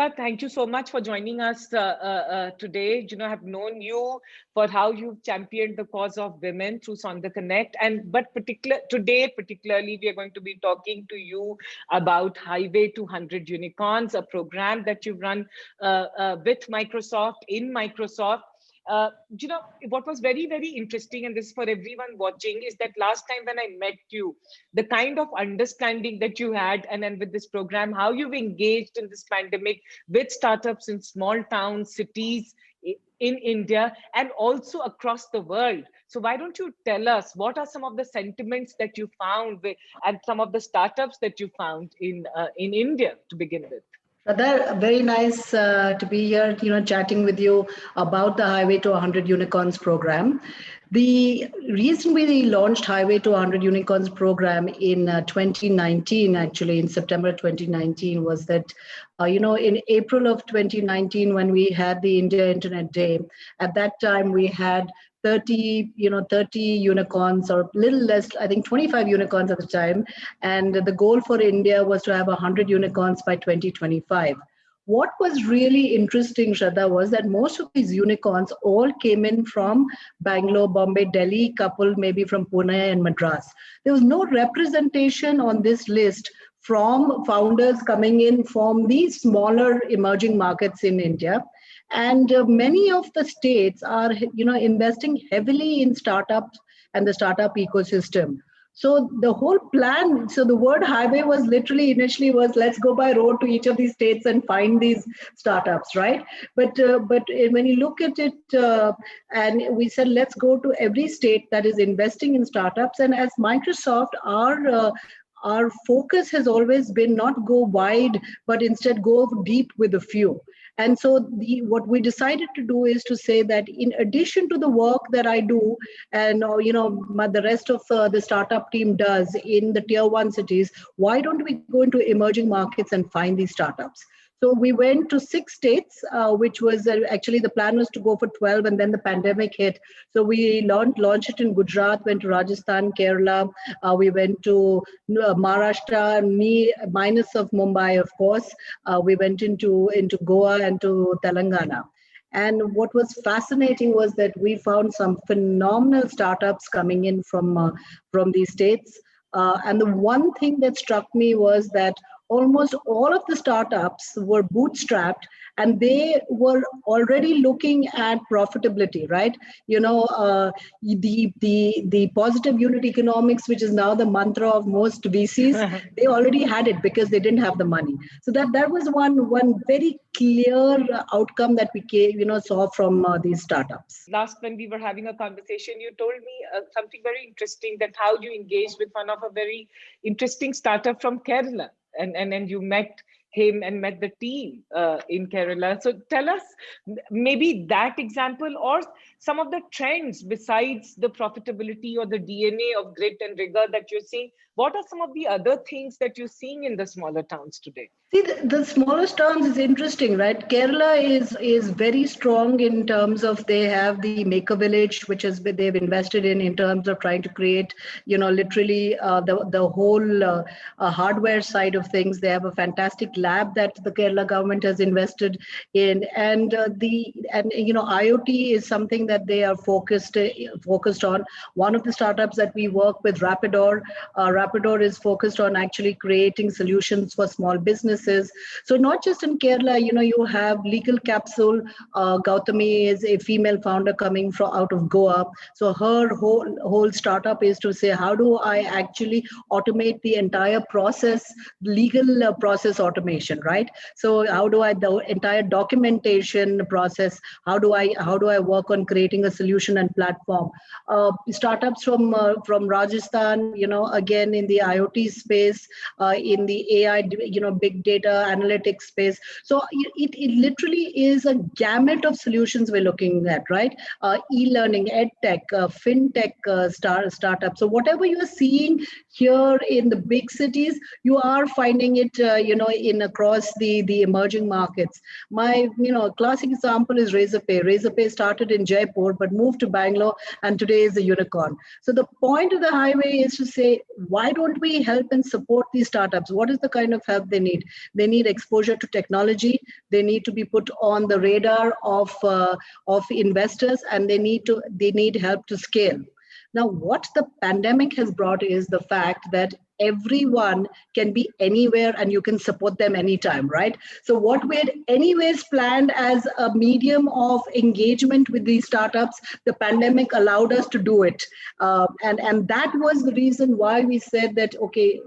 Shradha, thank you so much for joining us today. I've known you for how you've championed the cause of women through Sonder Connect, but today, particularly, we are going to be talking to you about Highway to 100 Unicorns, a program that you've run with Microsoft, in Microsoft. What was very, very interesting, and this is for everyone watching, is that last time when I met you, the kind of understanding that you had, and then with this program, how you've engaged in this pandemic with startups in small towns, cities in India, and also across the world. So why don't you tell us what are some of the sentiments that you found and some of the startups that you found in India to begin with? Shradha, very nice to be here, chatting with you about the Highway to 100 Unicorns program. The reason we launched Highway to 100 Unicorns program in 2019, actually in September 2019, was that, in April of 2019, when we had the India Internet Day, at that time we had 30 unicorns, or a little less, I think 25 unicorns at the time. And the goal for India was to have 100 unicorns by 2025. What was really interesting, Shradha, was that most of these unicorns all came in from Bangalore, Bombay, Delhi, couple maybe from Pune and Madras. There was no representation on this list from founders coming in from these smaller emerging markets in India. And many of the states are, investing heavily in startups and the startup ecosystem. So the whole plan, so the word highway was literally initially was, let's go by road to each of these states and find these startups, right? But when you look at it, and we said, let's go to every state that is investing in startups. And as Microsoft, our focus has always been not go wide, but instead go deep with a few. And so what we decided to do is to say that in addition to the work that I do, and the rest of the startup team does in the tier 1 cities, why don't we go into emerging markets and find these startups? So we went to 6 states, which was actually the plan was to go for 12, and then the pandemic hit. So we launched it in Gujarat, went to Rajasthan, Kerala. We went to Maharashtra, minus of Mumbai, of course. We went into Goa and to Telangana. And what was fascinating was that we found some phenomenal startups coming in from these states. And the one thing that struck me was that almost all of the startups were bootstrapped, and they were already looking at profitability, right? The positive unit economics, which is now the mantra of most VCs, they already had it because they didn't have the money. So that was one very clear outcome that we saw from these startups. Last, when we were having a conversation, you told me something very interesting, that how you engaged with one of a very interesting startup from Kerala. And you met him and met the team in Kerala. So tell us maybe that example, or some of the trends besides the profitability or the DNA of grit and rigor that you're seeing. What are some of the other things that you're seeing in the smaller towns today? See, the smallest towns is interesting, right? Kerala is very strong in terms of they have the Maker Village, which they've invested in terms of trying to create, literally the whole hardware side of things. They have a fantastic lab that the Kerala government has invested in, and IoT is something that they are focused on. One of the startups that we work with, Rapidor is focused on actually creating solutions for small businesses. So not just in Kerala, you have Legal Capsule. Gautami is a female founder coming from out of Goa. So her whole startup is to say, how do I actually automate the entire process, legal process automation, right? So how do the entire documentation process, how do I work on creating a solution and platform? Startups from Rajasthan, again in the IoT space, in the AI, big data analytics space. So it literally is a gamut of solutions we're looking at, right? E-learning, ed tech, fintech startups. So whatever you are seeing here in the big cities, you are finding it, in across the emerging markets. My, classic example is Razorpay. Razorpay started in Jaipur, but moved to Bangalore, and today is a unicorn. So the point of the highway is to say, why don't we help and support these startups? What is the kind of help they need? They need exposure to technology. They need to be put on the radar of investors, and they need help to scale. Now, what the pandemic has brought is the fact that everyone can be anywhere and you can support them anytime, right? So what we had anyways planned as a medium of engagement with these startups, the pandemic allowed us to do it. And that was the reason why we said that, okay,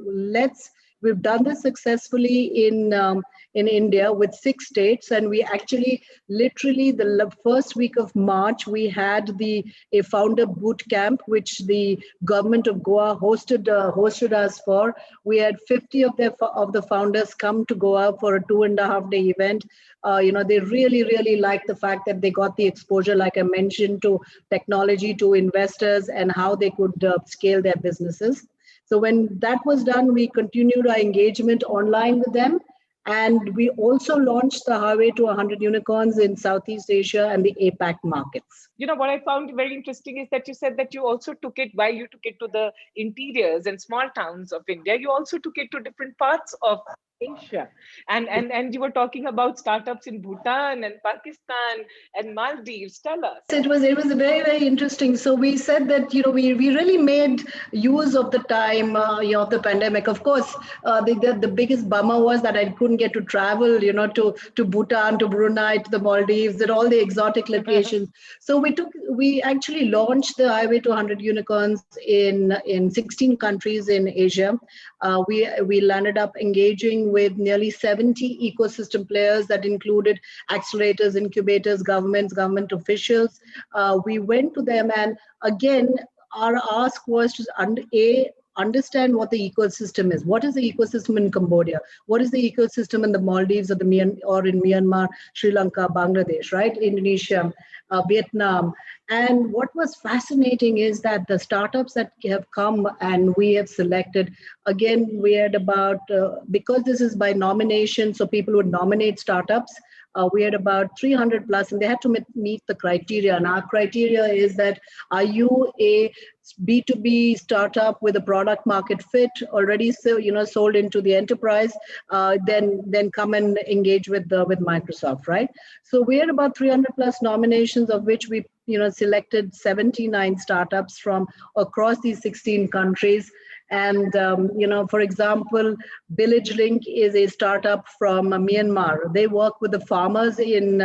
we've done this successfully in India with 6 states, and we actually literally the first week of March we had a founder boot camp, which the government of Goa hosted us for. We had 50 of the founders come to Goa for a 2.5-day event. They really liked the fact that they got the exposure, like I mentioned, to technology, to investors, and how they could scale their businesses. So when that was done, we continued our engagement online with them. And we also launched the Highway to 100 Unicorns in Southeast Asia and the APAC markets. What I found very interesting is that you said that you also took it, while you took it to the interiors and small towns of India, you also took it to different parts of Asia. And you were talking about startups in Bhutan and Pakistan and Maldives. Tell us. It was very interesting. So we said that we really made use of the time of the pandemic. Of course, the biggest bummer was that I couldn't get to travel to Bhutan, to Brunei, to the Maldives, and all the exotic locations. So we actually launched the Highway to 100 Unicorns in 16 countries in Asia. We landed up engaging with nearly 70 ecosystem players that included accelerators, incubators, government officials. We went to them, and again, our ask was to understand what the ecosystem is. What is the ecosystem in Cambodia? What is the ecosystem in the Maldives or in Myanmar, Sri Lanka, Bangladesh, right? Indonesia, Vietnam. And what was fascinating is that the startups that have come and we have selected, again, we had about, because this is by nomination, so people would nominate startups. We had about 300 plus, and they had to meet the criteria. And our criteria is that, are you a B2B startup with a product market fit, already sold into the enterprise, then come and engage with Microsoft, right? So we had about 300 plus nominations, of which we selected 79 startups from across these 16 countries. And, for example, Village Link is a startup from Myanmar. They work with the farmers in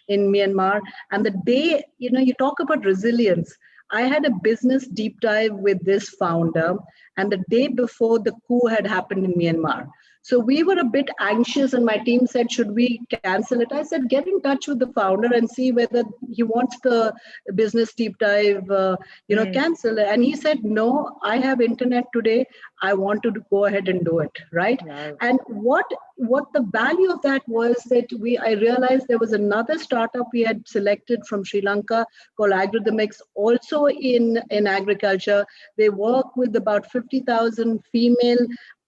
Myanmar. And the day, you talk about resilience. I had a business deep dive with this founder, and the day before the coup had happened in Myanmar. So we were a bit anxious, and my team said, should we cancel it? I said, get in touch with the founder and see whether he wants the business deep dive, cancel it. And he said, no, I have internet today. I want to go ahead and do it, right? Wow. And what the value of that was that I realized there was another startup we had selected from Sri Lanka called Algorithmics, also in agriculture. They work with about 50,000 female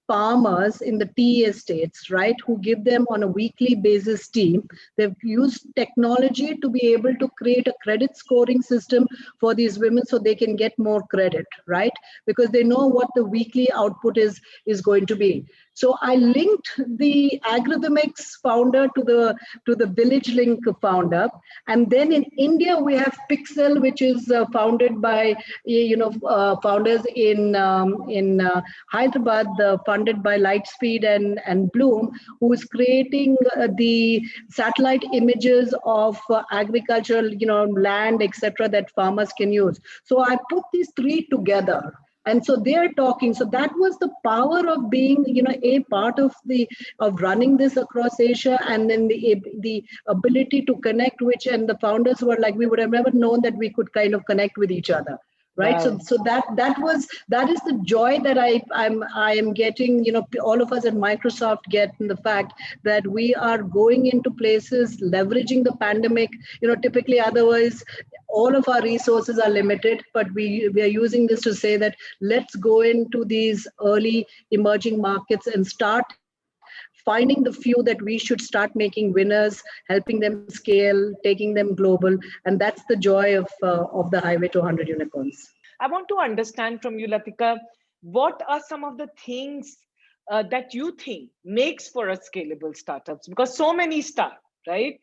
farmers in the tea estates, right, who give them on a weekly basis tea. They've used technology to be able to create a credit scoring system for these women so they can get more credit, right? Because they know what the weekly output is going to be. So I linked the Algorithmics founder to the Village Link founder, and then in India we have Pixel, which is founded by founders in Hyderabad, funded by Lightspeed and Bloom, who is creating the satellite images of agricultural land, etc., that farmers can use. So I put these three together. And so they're talking. So that was the power of being, a part of running this across Asia, and then the ability to connect, and the founders were like, we would have never known that we could kind of connect with each other. Right. Wow. So that is the joy that I am getting, all of us at Microsoft get in the fact that we are going into places, leveraging the pandemic, typically otherwise all of our resources are limited, but we are using this to say that let's go into these early emerging markets and start finding the few that we should start making winners, helping them scale, taking them global, and that's the joy of the Highway to 100 Unicorns. I want to understand from you, Lathika, what are some of the things that you think makes for a scalable startups? Because so many start, right?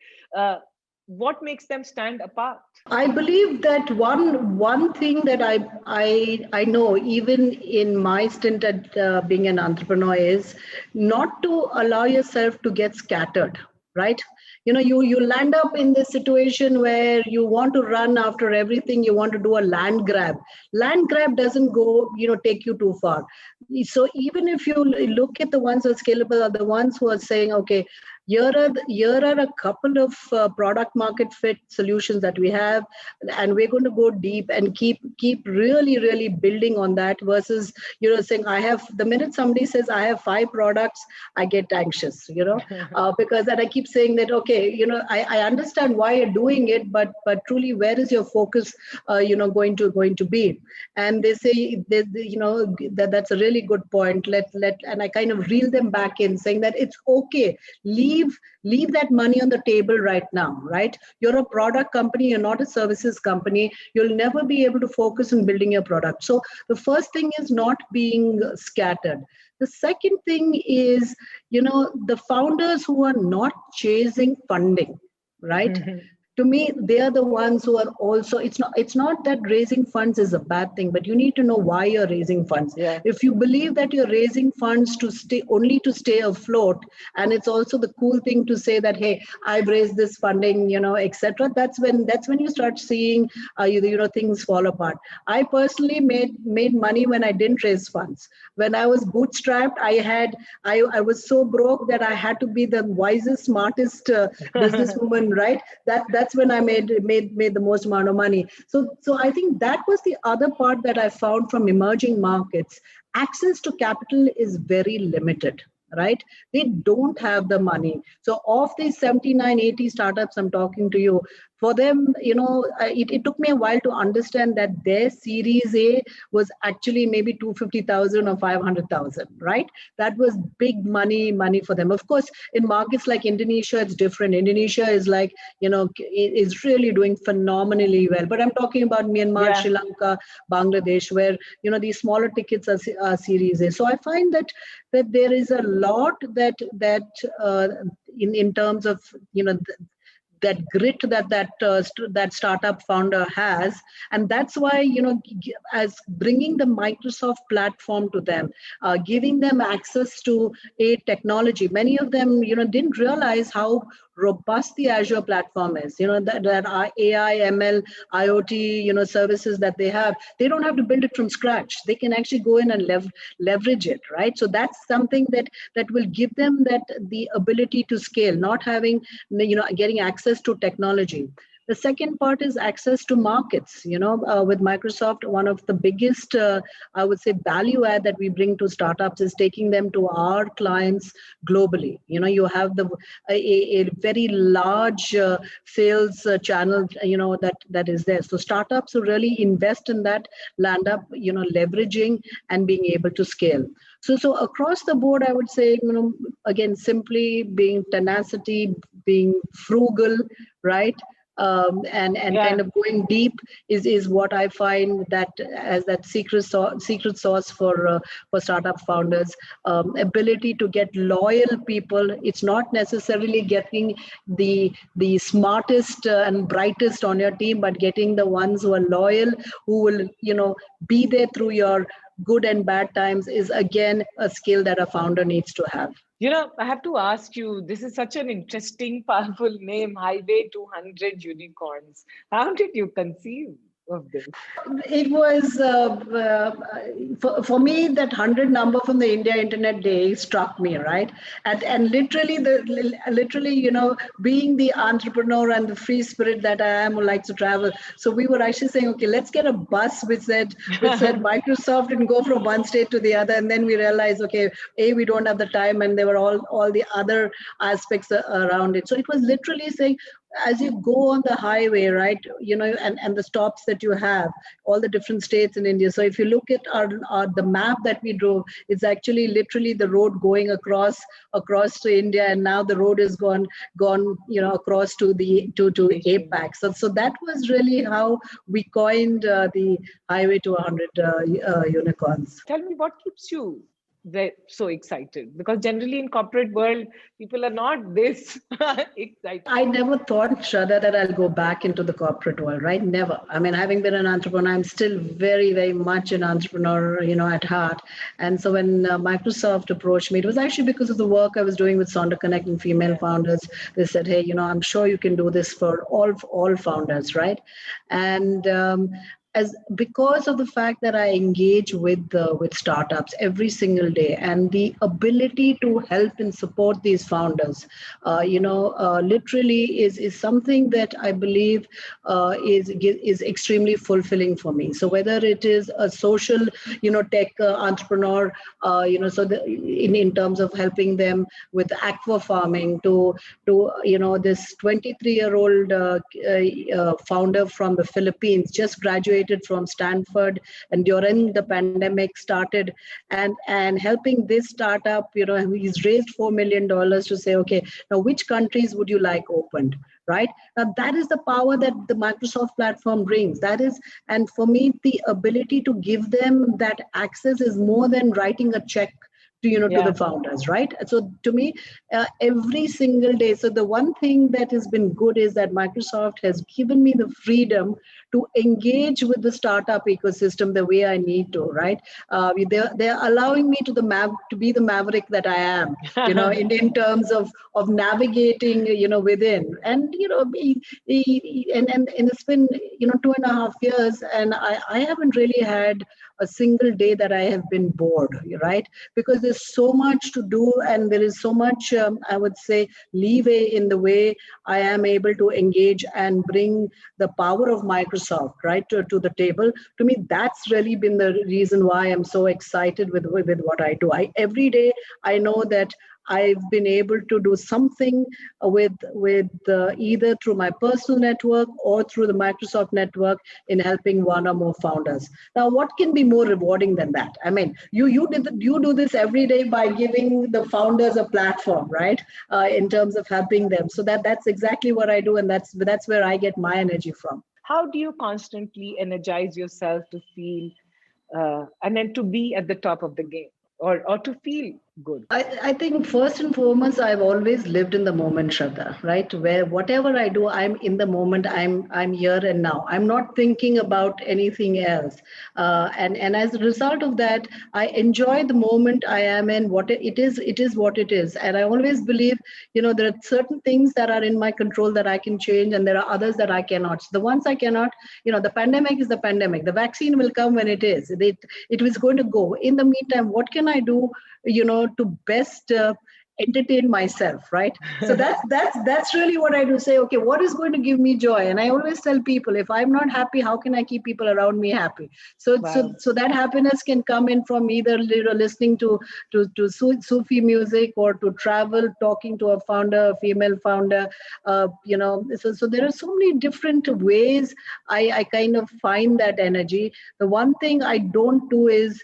What makes them stand apart? I believe that one thing that I know even in my stint at being an entrepreneur is not to allow yourself to get scattered, right? You land up in this situation where you want to run after everything. You want to do a land grab. Land grab doesn't go take you too far. So even if you look at the ones who are scalable, are the ones who are saying, okay, here are a couple of product market fit solutions that we have, and we're going to go deep and keep really building on that, versus saying I have, the minute somebody says I have 5 products, I get anxious, because that I keep saying that, okay, I understand why you're doing it, but truly where is your focus going to be? And they say that's a really good point. And I kind of reel them back in, saying that it's okay, leave that money on the table right now, right? You're a product company, you're not a services company. You'll never be able to focus on building your product. So the first thing is not being scattered. The second thing is, the founders who are not chasing funding, right? To me, they are the ones who are also, it's not that raising funds is a bad thing, but you need to know why you're raising funds. Yeah. If you believe that you're raising funds to stay afloat, and it's also the cool thing to say that, hey, I've raised this funding, etc., that's when you start seeing things fall apart. I personally made money when I didn't raise funds. When I was bootstrapped, I was so broke that I had to be the wisest, smartest businesswoman, right? That's when I made the most amount of money. So I think that was the other part that I found from emerging markets. Access to capital is very limited, right? They don't have the money. So of these 79, 80 startups I'm talking to you, for them, it took me a while to understand that their Series A was actually maybe 250,000 or 500,000, right? That was big money for them. Of course, in markets like Indonesia, it's different. Indonesia is like, is really doing phenomenally well. But I'm talking about Myanmar, Sri Lanka, Bangladesh, where, these smaller tickets are Series A. So I find that there is a lot that in terms of, that grit that startup founder has, and that's why as bringing the Microsoft platform to them, giving them access to a technology. Many of them didn't realize how robust the Azure platform is. That our AI, ML, IoT services that they have, they don't have to build it from scratch. They can actually go in and leverage it, right? So that's something that will give them the ability to scale, not having getting access to technology. The second part is access to markets. With Microsoft, one of the biggest, I would say, value add that we bring to startups is taking them to our clients globally. You have a very large sales channel, that is there. So startups who really invest in that land up, leveraging and being able to scale. So across the board, I would say, again, simply being tenacity, being frugal, right? And kind of going deep is what I find that as that secret sauce for startup founders. Ability to get loyal people. It's not necessarily getting the smartest and brightest on your team, but getting the ones who are loyal, who will be there through your good and bad times, is again a skill that a founder needs to have. I have to ask you, this is such an interesting, powerful name, Highway to 100 Unicorns. How did you conceive of this? It was, for me, that 100 number from the India Internet Day struck me, right? And literally, being the entrepreneur and the free spirit that I am who likes to travel. So we were actually saying, okay, let's get a bus which said Microsoft and go from one state to the other. And then we realized, okay, we don't have the time, and there were all the other aspects around it. So it was literally saying, as you go on the highway, right, and the stops that you have, all the different states in India. So if you look at the map that we drove, it's actually literally the road going across to India, and now the road is gone across to to APAC. So that was really how we coined the highway to 100 unicorns. Tell me, what keeps you so excited? Because generally in corporate world, people are not this excited. I never thought, Shradha, that I'll go back into the corporate world, right? Never. I mean, having been an entrepreneur, I'm still very, very much an entrepreneur, at heart. And so when Microsoft approached me, it was actually because of the work I was doing with Sonder Connect and female founders. They said, hey, I'm sure you can do this for all founders, right? And as because of the fact that I engage with startups every single day, and the ability to help and support these founders, literally is something that I believe is extremely fulfilling for me. So whether it is a social, tech entrepreneur, in terms of helping them with aqua farming, to this 23-year-old founder from the Philippines, just graduated from Stanford, and during the pandemic started and helping this startup. He's raised $4 million to say, okay, now which countries would you like opened, right? Now that is the power that the Microsoft platform brings. That is, and for me, the ability to give them that access is more than writing a check to the founders, right? So to me, every single day. So the one thing that has been good is that Microsoft has given me the freedom to engage with the startup ecosystem the way I need to, right? They're allowing me to be the maverick that I am, in terms of navigating, within. And and it's been 2.5 years, and I haven't really had a single day that I have been bored, right? Because there's so much to do, and there is so much, I would say, leeway in the way I am able to engage and bring the power of Microsoft, right, to the table. To me, that's really been the reason why I'm so excited with what I do. Every day I know that I've been able to do something with either through my personal network or through the Microsoft network in helping one or more founders. Now, what can be more rewarding than that? I mean, you do this every day by giving the founders a platform, right? In terms of helping them. So that's exactly what I do, and that's where I get my energy from. How do you constantly energize yourself to feel and then to be at the top of the game, or to feel good? I think first and foremost, I've always lived in the moment, Shradha, right? Where whatever I do, I'm in the moment. I'm here and now. I'm not thinking about anything else. And as a result of that, I enjoy the moment I am in. What it is what it is. And I always believe, there are certain things that are in my control that I can change, and there are others that I cannot. So the ones I cannot, the pandemic is the pandemic. The vaccine will come when it is. It was going to go. In the meantime, what can I do, to best entertain myself, right? So that's really what I do. Say, okay, what is going to give me joy? And I always tell people, if I'm not happy, how can I keep people around me happy? So that happiness can come in from either listening to Sufi music, or to travel, talking to a founder, a female founder. So there are so many different ways I kind of find that energy. The one thing I don't do is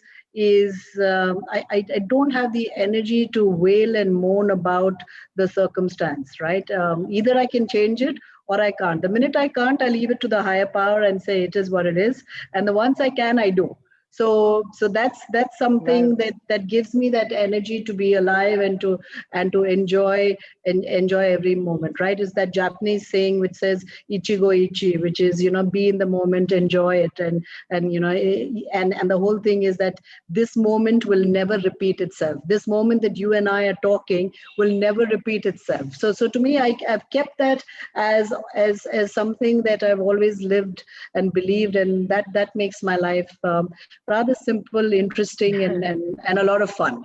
I don't have the energy to wail and moan about the circumstance, right? Either I can change it or I can't. The minute I can't, I leave it to the higher power and say it is what it is. And the ones I can, I do. So that's something that gives me that energy to be alive and to enjoy every moment, right? Is that Japanese saying which says ichigo ichi, which is be in the moment, enjoy it, and the whole thing is that this moment will never repeat itself. This moment that you and I are talking will never repeat itself. So to me, I've kept that as something that I've always lived and believed, and that makes my life rather simple, interesting, and a lot of fun.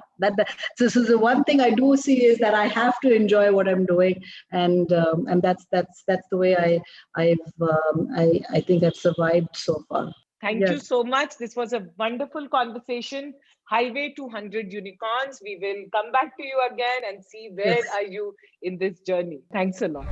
So the one thing I do see is that I have to enjoy what I'm doing, and that's the way I think I've survived so far. Thank you so much. This was a wonderful conversation. Highway to 100 unicorns. We will come back to you again and see where are you in this journey. Thanks a lot.